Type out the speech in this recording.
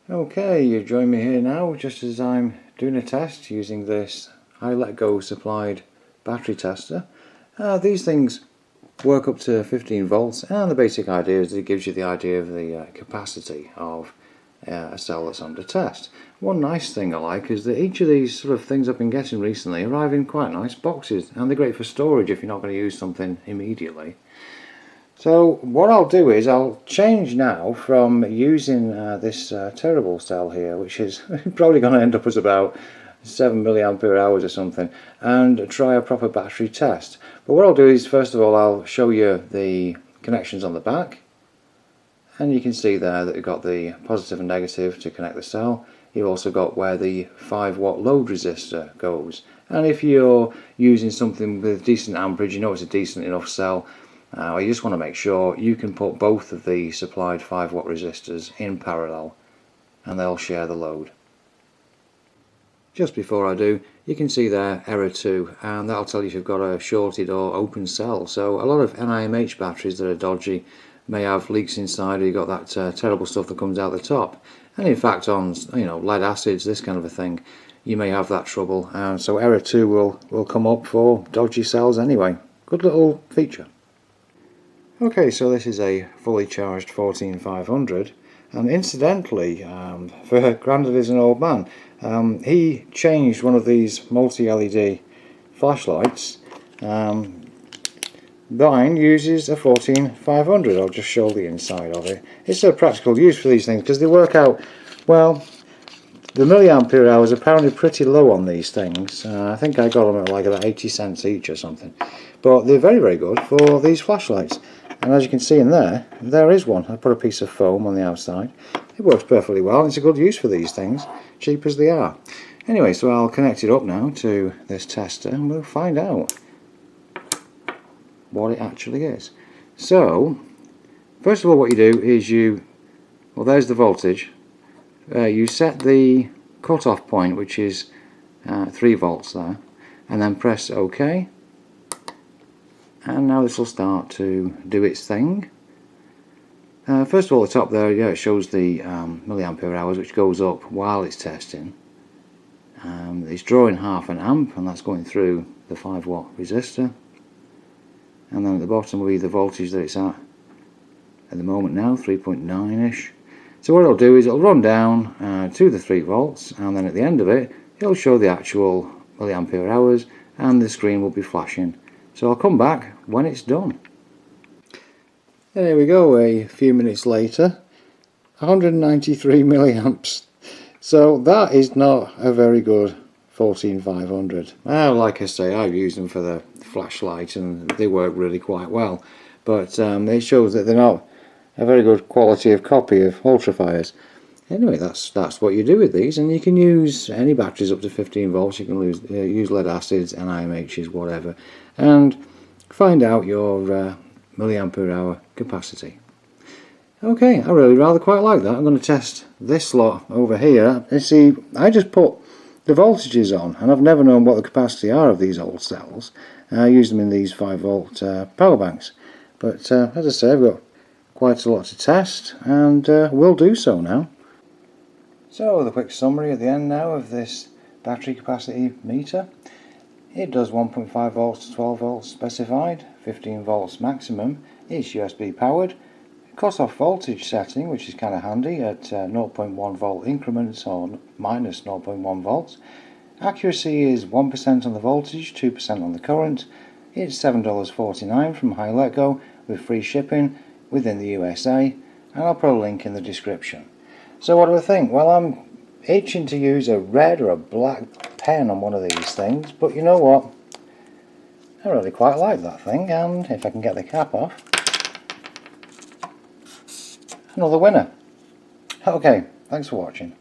Okay, you join me here now just as I'm doing a test using this HiLetgo supplied battery tester. These things work up to 15 volts, and the basic idea is that it gives you the idea of the capacity of a cell that's under test. One nice thing I like is that each of these sort of things I've been getting recently arrive in quite nice boxes, and they're great for storage if you're not going to use something immediately. So what I'll do is I'll change now from using this terrible cell here, which is probably going to end up as about 7 milliampere hours or something, and try a proper battery test. But what I'll do is, first of all, I'll show you the connections on the back, and you can see there that you've got the positive and negative to connect the cell. You've also got where the 5-watt load resistor goes, and if you're using something with decent amperage, you know it's a decent enough cell. You just want to make sure you can put both of the supplied 5-watt resistors in parallel and they'll share the load. Just before I do, you can see there error 2, and that'll tell you if you've got a shorted or open cell. So a lot of mAh batteries that are dodgy may have leaks inside, or you've got that terrible stuff that comes out the top. And in fact on lead acids, this kind of a thing, you may have that trouble, and so error 2 will come up for dodgy cells anyway. Good little feature. Okay, so this is a fully charged 14500, and incidentally, for Grandad is an old man, he changed one of these multi-LED flashlights. Mine uses a 14500. I'll just show the inside of it. It's a practical use for these things because they work out, well, the milliampere hours are apparently pretty low on these things. I think I got them at like about 80 cents each or something. But they're very, very good for these flashlights. And as you can see in there, there is one. I put a piece of foam on the outside. It works perfectly well. It's a good use for these things, cheap as they are. Anyway, so I'll connect it up now to this tester and we'll find out what it actually is. So, first of all, what you do is well, there's the voltage. You set the cut-off point, which is 3 volts there, and then press OK. And now this will start to do its thing. First of all, the top there, yeah, it shows the milliampere hours, which goes up while it's testing. It's drawing half an amp, and that's going through the 5-watt resistor. And then at the bottom will be the voltage that it's at the moment now, 3.9ish. So what it'll do is it'll run down to the 3 volts, and then at the end of it, it'll show the actual milliampere hours, and the screen will be flashing. So I'll come back when it's done. There we go, a few minutes later, 193 milliamps. So that is not a very good 14500. Like I say, I've used them for the flashlight and they work really quite well. But it shows that they're not a very good quality of copy of ultrafires. Anyway, that's what you do with these, and you can use any batteries up to 15 volts. You can use lead acids, NiMHs, whatever, and find out your milliampere hour capacity. Okay, I really rather quite like that. I'm going to test this lot over here. You see, I just put the voltages on, and I've never known what the capacity are of these old cells. I use them in these 5-volt power banks, but as I say, I've got quite a lot to test, and will do so now. So the quick summary at the end now of this battery capacity meter. It does 1.5 volts to 12 volts specified, 15 volts maximum. It's USB powered. Cut-off voltage setting, which is kind of handy, at 0.1 volt increments or minus 0.1 volts. Accuracy is 1% on the voltage, 2% on the current. It's $7.49 from HiLetgo with free shipping within the USA, and I'll put a link in the description. So what do I think? Well, I'm itching to use a red or a black pen on one of these things, but you know what? I really quite like that thing, and if I can get the cap off, another winner. Okay, thanks for watching.